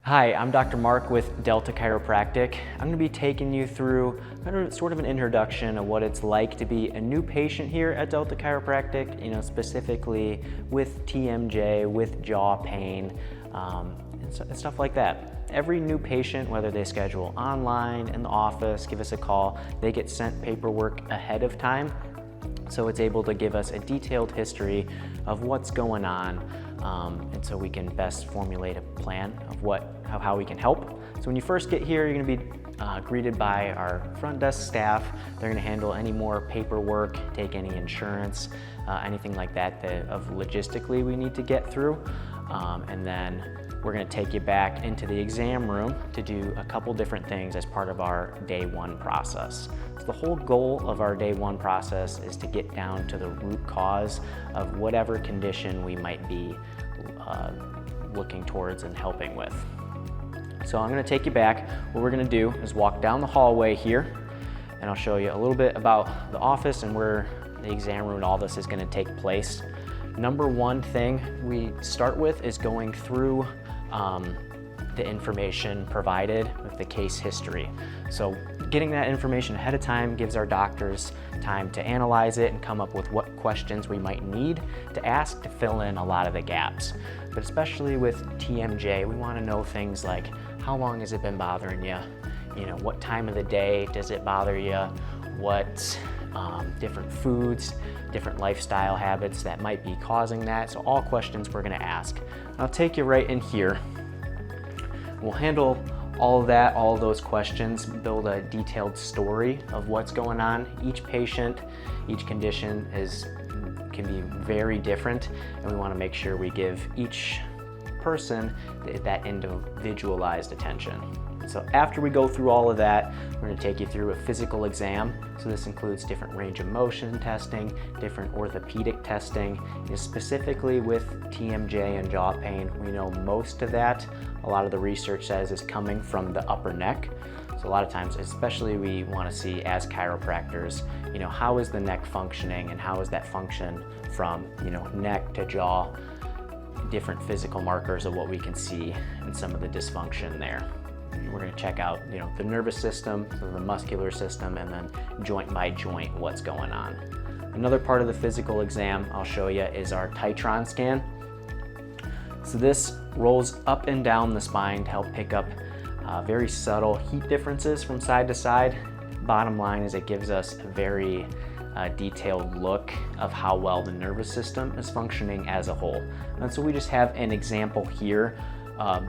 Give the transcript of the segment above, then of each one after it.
Hi, I'm Dr. Mark with Delta Chiropractic. I'm going to be taking you through sort of an introduction of what it's like to be a new patient here at Delta Chiropractic, specifically with TMJ, with jaw pain, and stuff like that. Every new patient, whether they schedule online, in the office, give us a call, they get sent paperwork ahead of time. So it's able to give us a detailed history of what's going on, and so we can best formulate a plan of how we can help. So when you first get here, you're going to be greeted by our front desk staff. They're going to handle any more paperwork, take any insurance, anything like that of logistically we need to get through, and then we're going to take you back into the exam room to do a couple different things as part of our day one process. So the whole goal of our day one process is to get down to the root cause of whatever condition we might be looking towards and helping with. So I'm going to take you back. What we're going to do is walk down the hallway here, and I'll show you a little bit about the office and where the exam room and all this is going to take place. Number one thing we start with is going through the information provided with the case history. So getting that information ahead of time gives our doctors time to analyze it and come up with what questions we might need to ask to fill in a lot of the gaps. But especially with TMJ, we want to know things like how long has it been bothering you? What time of the day does it bother you? What different foods, different lifestyle habits that might be causing that. So all questions we're going to ask. I'll take you right in here. We'll handle all of that, all of those questions, build a detailed story of what's going on. Each patient, each condition can be very different, and we want to make sure we give each person that individualized attention. So after we go through all of that, we're going to take you through a physical exam. So this includes different range of motion testing, different orthopedic testing. Specifically with TMJ and jaw pain, we know most of that, a lot of the research says, is coming from the upper neck. So a lot of times, especially we want to see as chiropractors, how is the neck functioning and how is that function from, neck to jaw, different physical markers of what we can see and some of the dysfunction there. We're going to check out, the nervous system, so the muscular system, and then joint by joint what's going on. Another part of the physical exam I'll show you is our Titron scan. So this rolls up and down the spine to help pick up very subtle heat differences from side to side. Bottom line is it gives us a very detailed look of how well the nervous system is functioning as a whole. And so we just have an example here.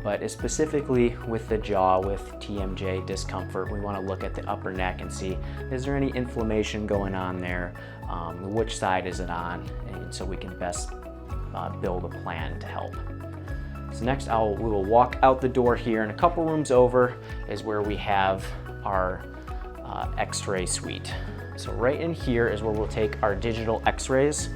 But specifically with the jaw, with TMJ discomfort, we want to look at the upper neck and see, is there any inflammation going on there? Which side is it on? And so we can best build a plan to help. So next we will walk out the door here, and a couple rooms over is where we have our x-ray suite. So right in here is where we'll take our digital x-rays.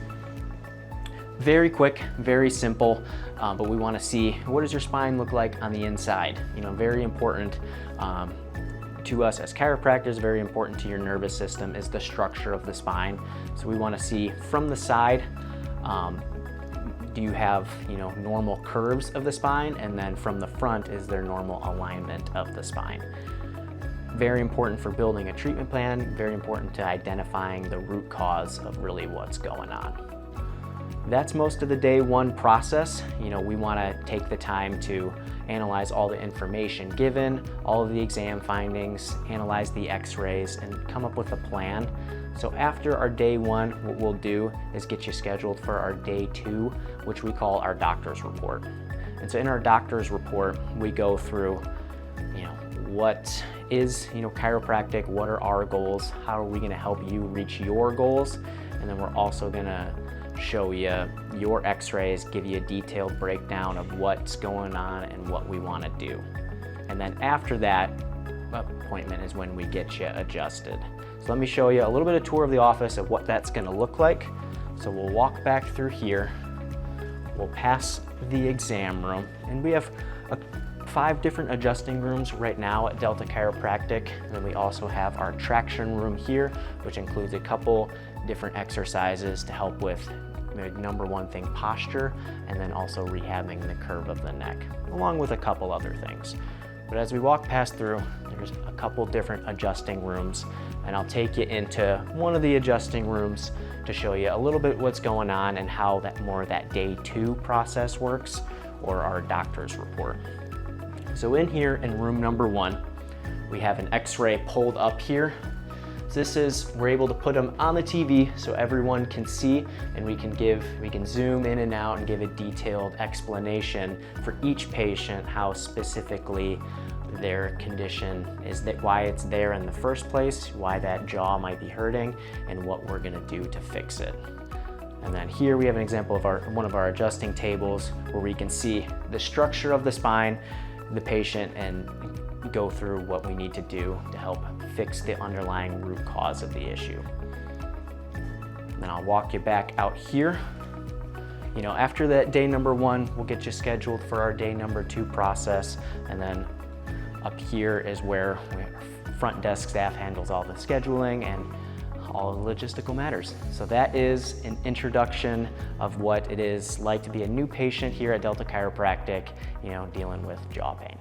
Very quick, very simple, but we want to see what does your spine look like on the inside. Very important to us as chiropractors, very important to your nervous system is the structure of the spine. So we want to see from the side, do you have normal curves of the spine, and then from the front, is there normal alignment of the spine? Very important for building a treatment plan, very important to identifying the root cause of really what's going on. That's most of the day one process. We want to take the time to analyze all the information given, all of the exam findings, analyze the x-rays, and come up with a plan. So after our day one, what we'll do is get you scheduled for our day two, which we call our doctor's report. And so in our doctor's report, we go through, what is, chiropractic, what are our goals, how are we going to help you reach your goals, and then we're also going to show you your x-rays, give you a detailed breakdown of what's going on and what we want to do. And then after that appointment is when we get you adjusted. So let me show you a little bit of tour of the office of what that's going to look like. So we'll walk back through here, we'll pass the exam room, and we have 5 different adjusting rooms right now at Delta Chiropractic. And then we also have our traction room here, which includes a couple different exercises to help with number one thing, posture, and then also rehabbing the curve of the neck, along with a couple other things. But as we walk past through, there's a couple different adjusting rooms, and I'll take you into one of the adjusting rooms to show you a little bit what's going on and how that day 2 process works, or our doctor's report. So in here in room number 1, we have an x-ray pulled up here. We're able to put them on the TV so everyone can see, and we can zoom in and out and give a detailed explanation for each patient, how specifically their condition is, why it's there in the first place, why that jaw might be hurting, and what we're gonna do to fix it. And then here we have an example of one of our adjusting tables where we can see the structure of the spine, the patient, and go through what we need to do to help fix the underlying root cause of the issue. And then I'll walk you back out here. After that day number 1, we'll get you scheduled for our day number 2 process, and then up here is where our front desk staff handles all the scheduling and all the logistical matters. So that is an introduction of what it is like to be a new patient here at Delta Chiropractic, dealing with jaw pain.